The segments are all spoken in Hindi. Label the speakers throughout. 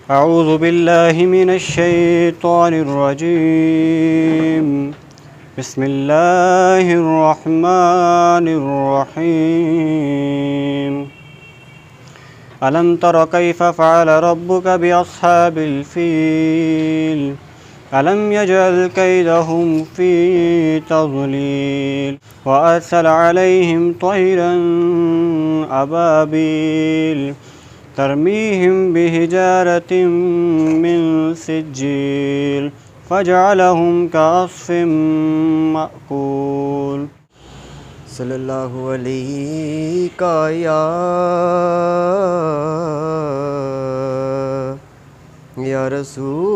Speaker 1: अऊज़ु बिल्लाहि मिनश्शैतानिर्रजीम बिस्मिल्लाहिर्रहमानिर्रहीम अलम तर कैफ़ फ़अल रब्बुक बिअस्हाबिल फ़ील अलम यजअल कैदहुम फ़ी तज़लील व अर्सल अलैहिम तयरन अबाबील तरमीहिम बिहिजारतिम मिन सिज्जील फजअलहुम कअस्फ़िम मअकूल।
Speaker 2: सल्लल्लाहु अलैका या रसूलुल्लाह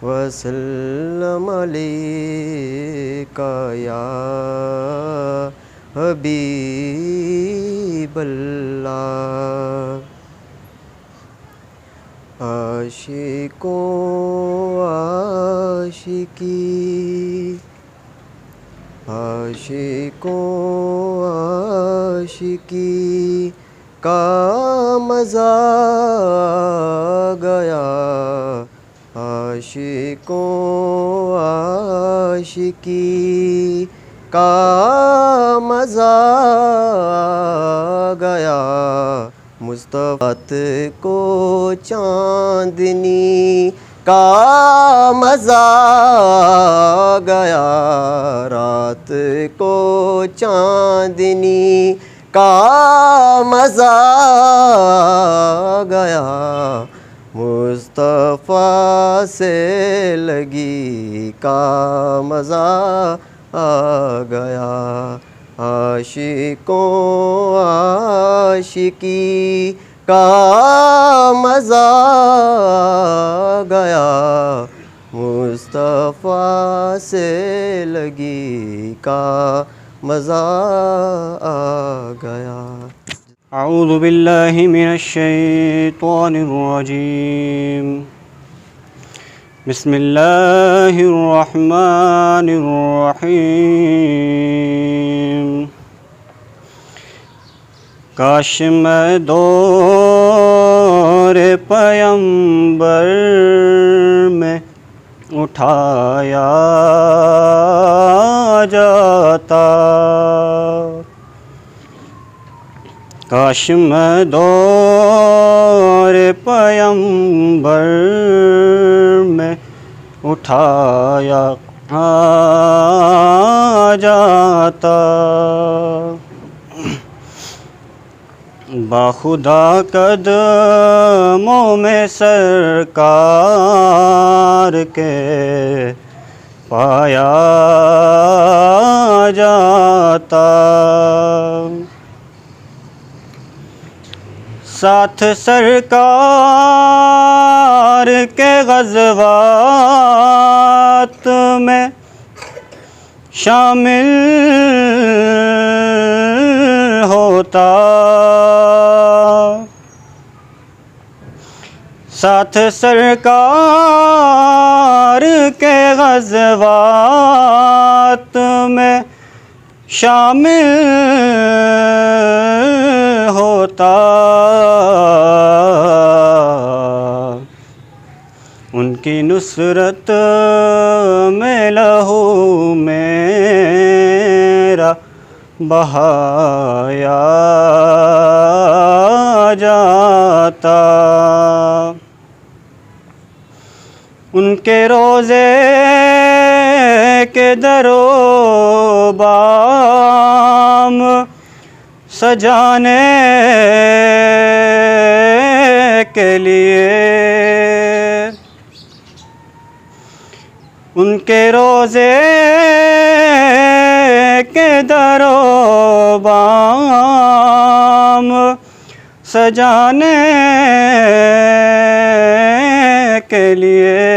Speaker 2: वसल्लम अलैका या हबीबल्लाह। आशिकों आशिकी का मज़ा गया। आशिकों आशिकी का मज़ा गया। मुस्तफ़ा को चाँदनी का मज़ा गया। रात को चाँदनी का मज़ा गया। मुस्तफ़ा से लगी का मज़ा आ गया। आशिकों आशिकी का मज़ा गया। मुस्तफ़ा से लगी का मज़ा आ गया।
Speaker 1: अऊज़ु बिल्लाहि मिनश्शैतानिर्रजीम बिस्मिल्लाहिर्रहमानिर्रहीम काश मैं दौरे पैगंबर में उठाया जाता। काश मैं दौरे पैगंबर में उठाया जाता। बाखुदा कदमों में सरकार के पाया जाता। साथ सरकार के ग़ज़वात में शामिल होता। साथ सरकार के ग़ज़वात में शामिल होता। उनकी नुसरत में लहू मेरा बहाया जाता। उनके रोज़े के दरो बाम सजाने के लिए। उनके रोज़े के दरो बाम सजाने के लिए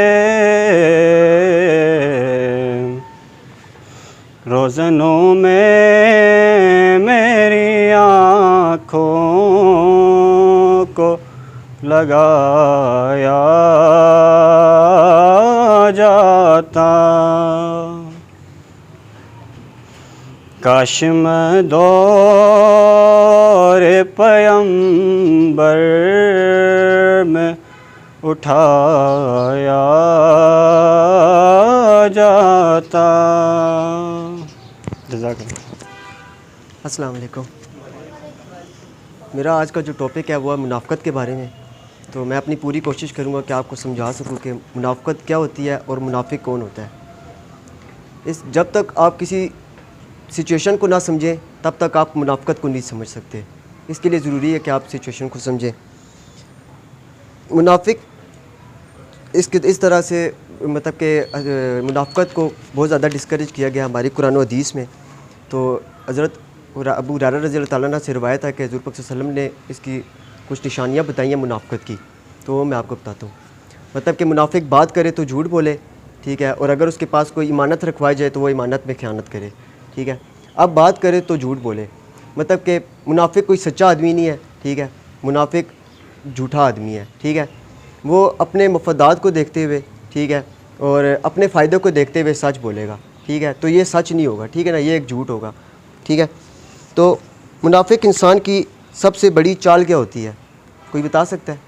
Speaker 1: रोज़नों में मेरी आँखों को लगाया जाता। काश मैं दौरे दौरे पैगंबर में उठाया जाता। जज़ाकल्लाह।
Speaker 2: अस्सलाम वालेकुम। मेरा आज का जो टॉपिक है वो है मुनाफ़क़त के बारे में। तो मैं अपनी पूरी कोशिश करूँगा कि आपको समझा सकूँ कि मुनाफ़क़त क्या होती है और मुनाफिक कौन होता है। जब तक आप किसी सिचुएशन को ना समझें तब तक आप मुनाफ़क़त को नहीं समझ सकते। इसके लिए ज़रूरी है कि आप सिचुएशन को समझें। मुनाफिक इस तरह से मतलब कि मुनाफ़क़त को बहुत ज़्यादा डिस्करेज किया गया हमारी कुरान और हदीस में। तो हज़रत अबू हुरैरा रज़ियल्लाहु ताला अन्हु से रिवायत है कि हुज़ूर पाक सल्लल्लाहु अलैहि वसल्लम ने इसकी कुछ निशानियाँ बताई हैं मुनाफ़क़त की, तो वो मैं आपको बताता हूँ। मतलब कि मुनाफिक बात करे तो झूठ बोले, ठीक है, और अगर उसके पास कोई इमानत रखवाई जाए तो वो इमानत में ख़यानत करे, ठीक है। अब बात करे तो झूठ बोले, मतलब कि मुनाफिक कोई सच्चा आदमी नहीं है, ठीक है, मुनाफिक झूठा आदमी है, ठीक है। वो अपने मफादात को देखते हुए, ठीक है, और अपने फ़ायदे को देखते हुए सच बोलेगा, ठीक है, तो ये सच नहीं होगा, ठीक है ना, ये एक झूठ होगा, ठीक है। तो मुनाफिक इंसान की सबसे बड़ी चाल क्या होती है, कोई बता सकता है?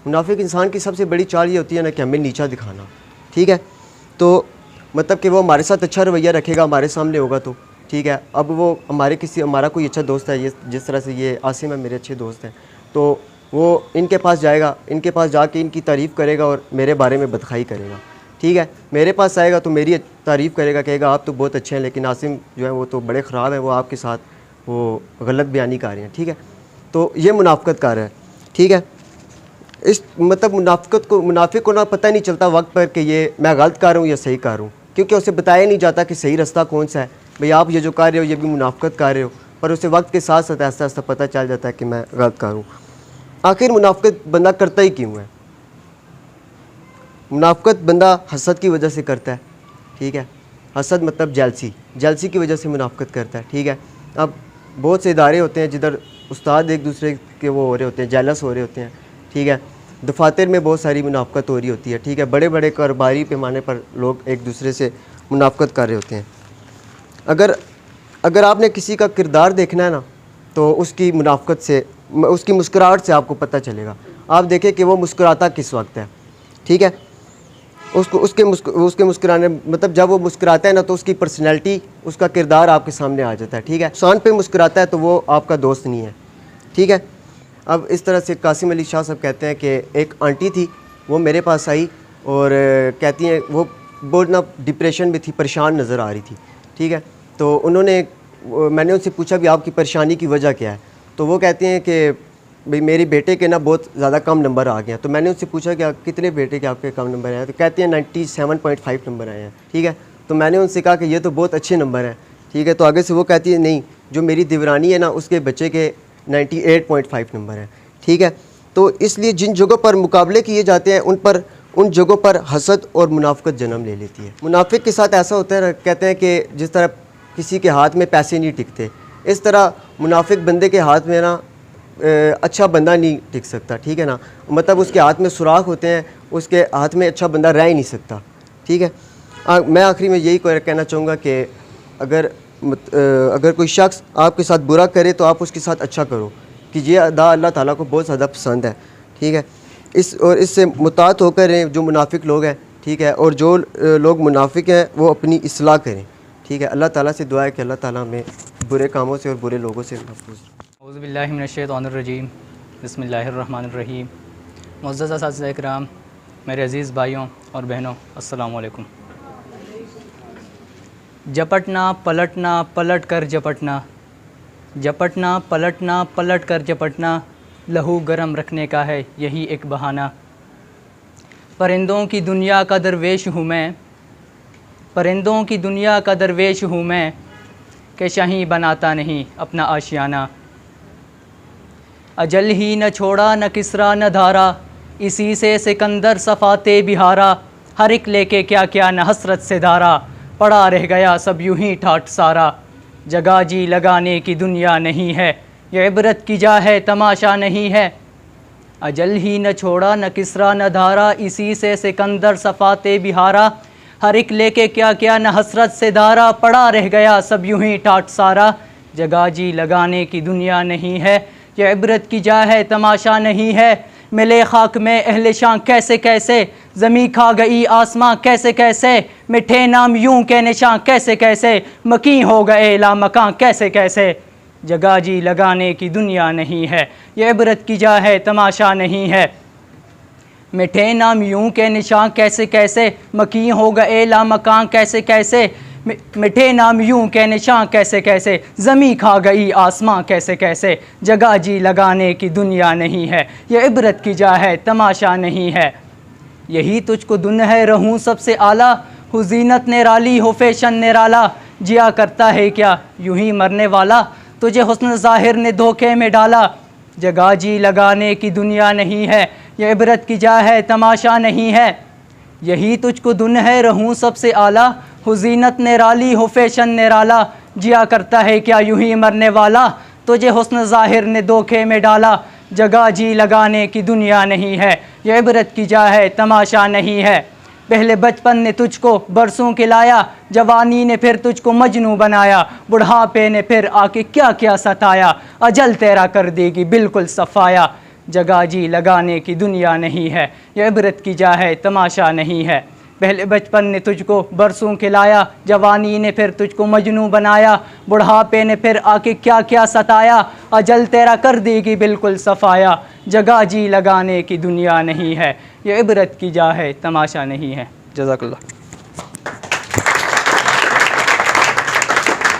Speaker 2: मुनाफिक इंसान की सबसे बड़ी चाल ये होती है ना कि हमें नीचा दिखाना, ठीक है। तो मतलब कि वो हमारे साथ अच्छा रवैया रखेगा, हमारे सामने होगा तो ठीक है। अब वो हमारा कोई अच्छा दोस्त है, ये जिस तरह से ये आसिम है मेरे अच्छे दोस्त हैं, तो वो इनके पास जाएगा, इनके पास जाके इनकी तारीफ़ करेगा और मेरे बारे में बदखाई करेगा, ठीक है। मेरे पास आएगा तो मेरी तारीफ़ करेगा, कहेगा आप तो बहुत अच्छे हैं, लेकिन आसिम जो है वो तो बड़े ख़राब हैं, वो आपके साथ वो गलत बयानी कर रहे हैं, ठीक है। तो ये मुनाफ़क़त कर रहा है, ठीक है। इस मतलब मुनाफिक को ना पता नहीं चलता वक्त पर कि ये मैं गलत कर रहा हूँ या सही कर रहा हूँ, क्योंकि उसे बताया नहीं जाता कि सही रास्ता कौन सा है। भाई आप ये जो कर रहे हो ये भी मुनाफिकत कर रहे हो, पर उसे वक्त के साथ साथ ऐसा ऐसा पता चल जाता है कि मैं गलत कर रहा हूँ। आखिर मुनाफिकत बंदा करता ही क्यों है? मुनाफिकत बंदा हसद की वजह से करता है, ठीक है। हसद मतलब जेलसी की वजह से मुनाफिकत करता है, ठीक है। अब बहुत से इदारे होते हैं जिधर उस्ताद एक दूसरे के वो हो रहे होते हैं, जेलस हो रहे होते हैं, ठीक है। दफातर में बहुत सारी मुनाफ़क़त हो रही होती है, ठीक है। बड़े बड़े कारोबारी पैमाने पर लोग एक दूसरे से मुनाफ़क़त कर रहे होते हैं। अगर आपने किसी का किरदार देखना है ना, तो उसकी मुनाफ़क़त से, उसकी मुस्कुराहट से आपको पता चलेगा। आप देखें कि वो मुस्कुराता किस वक्त है, ठीक है। उसके मुस्कुराने मतलब जब वो मुस्कुराता है ना, तो उसकी पर्सनैलिटी, उसका किरदार आपके सामने आ जाता है, ठीक है। शान पे मुस्कुराता है तो वो आपका दोस्त नहीं है, ठीक है। अब इस तरह से कासिम अली शाह साहब कहते हैं कि एक आंटी थी, वो मेरे पास आई और कहती हैं वो बहुत ना डिप्रेशन में थी, परेशान नज़र आ रही थी, ठीक है। तो मैंने उनसे पूछा भी आपकी परेशानी की वजह क्या है, तो वो कहते हैं कि भाई मेरे बेटे के ना बहुत ज़्यादा कम नंबर आ गए हैं। तो मैंने उनसे पूछा कि कितने बेटे के आपके कम नंबर आए हैं, तो कहते हैं 97.5 नंबर आए हैं, ठीक है। तो मैंने उनसे कहा कि ये तो बहुत अच्छे नंबर हैं, ठीक है। तो आगे से वो कहती है नहीं, जो मेरी देवरानी है ना उसके बच्चे के 98.5 नंबर है, ठीक है। तो इसलिए जिन जगहों पर मुकाबले किए जाते हैं उन जगहों पर हसद और मुनाफ़िकत जन्म ले लेती है। मुनाफिक के साथ ऐसा होता है, कहते हैं कि जिस तरह किसी के हाथ में पैसे नहीं टिकते, इस तरह मुनाफिक बंदे के हाथ में ना अच्छा बंदा नहीं टिक सकता, ठीक है ना। मतलब उसके हाथ में सुराख होते हैं, उसके हाथ में अच्छा बंदा रह ही नहीं सकता, ठीक है। मैं आखिरी में यही कहना चाहूँगा कि अगर कोई शख्स आपके साथ बुरा करे तो आप उसके साथ अच्छा करो, कि ये अदा अल्लाह ताला को बहुत ज़्यादा पसंद है, ठीक है। इससे मुतात होकर रहें जो मुनाफिक लोग हैं, ठीक है, और जो लोग मुनाफिक हैं वो अपनी इस्लाह करें, ठीक है। अल्लाह ताला से दुआ है कि अल्लाह ताला हमें बुरे कामों से और बुरे लोगों से महफूज।
Speaker 3: औज़ु बिल्लाहि मिनश्शैतानिर्रजीम, बिस्मिल्लाहिर्रहमानिर्रहीम। मुअज़्ज़ज़ असातिज़ा इकराम, मेरे अज़ीज़ भाइयों और बहनों, अस्सलामु अलैकुम। झपटना पलटना पलट कर झपटना, झपटना पलटना पलट कर झपटना, लहू गरम रखने का है यही एक बहाना। परिंदों की दुनिया का दरवेश हूँ मैं, परिंदों की दुनिया का दरवेश हूँ मैं, कि शाही बनाता नहीं अपना आशियाना। अजल ही न छोड़ा न किसरा न धारा, इसी से सिकंदर सफ़ाते बिहारा। हर एक लेके क्या क्या न हसरत से धारा, पड़ा रह गया सब यूं ही ठाट सारा। जगह जी लगाने की दुनिया नहीं है, ये इबरत की जा है तमाशा नहीं है। अजल ही न छोड़ा न किसरा न धारा, इसी से सिकंदर सफ़ाते बिहारा। हर एक लेके क्या क्या न हसरत से धारा, पड़ा रह गया सब यूं ही ठाट सारा। जगह जी लगाने की दुनिया नहीं है, ये इबरत की जा है तमाशा नहीं है। मिले खाक में अहले शां कैसे कैसे, ज़मी खा गई आसमां कैसे कैसे, मिठे नाम यूं के निशां कैसे कैसे, मकी हो गए ला मकां कैसे कैसे। जगह जी लगाने की दुनिया नहीं है, ये इबरत की जा है तमाशा नहीं है। मिठे नाम यूं के निशां कैसे कैसे, मकी हो गए ला मकां कैसे कैसे, मिठे नाम यूं के निशां कैसे कैसे, ज़मी खा गई आसमां कैसे कैसे। जगह जी लगाने की दुनिया नहीं है, ये इबरत की जा है तमाशा नहीं है। यही तुझको दुन है रहूं सबसे आला, हो ज़ीनत निराली हो फैशन निराला, जिया करता है क्या यूं ही मरने वाला, तुझे हुस्न ज़ाहिर ने धोखे में डाला। जगह जी लगाने की दुनिया नहीं है, ये इबरत की जा है तमाशा नहीं है। यही तुझको दुन है रहूं सबसे आला, हो ज़ीनत निराली हो फैशन निराला, जिया करता है क्या यूं ही मरने वाला, तुझे हुस्न ज़ाहिर ने धोखे में डाला। जगह जी लगाने की दुनिया नहीं है, ये इबरत की जा है तमाशा नहीं है। पहले बचपन ने तुझको बरसों खिलाया, जवानी ने फिर तुझको मजनू बनाया, बुढ़ापे ने फिर आके क्या क्या सताया, अजल तेरा कर देगी बिल्कुल सफाया। जगह जी लगाने की दुनिया नहीं है, ये इबरत की जा है तमाशा नहीं है। पहले बचपन ने तुझको बरसों खिलाया, जवानी ने फिर तुझको मजनू बनाया, बुढ़ापे ने फिर आके क्या क्या सताया, अजल तेरा कर देगी बिल्कुल सफाया। जगह जी लगाने की दुनिया नहीं है, ये इबरत की जा है तमाशा नहीं है। जज़ाकल्लाह।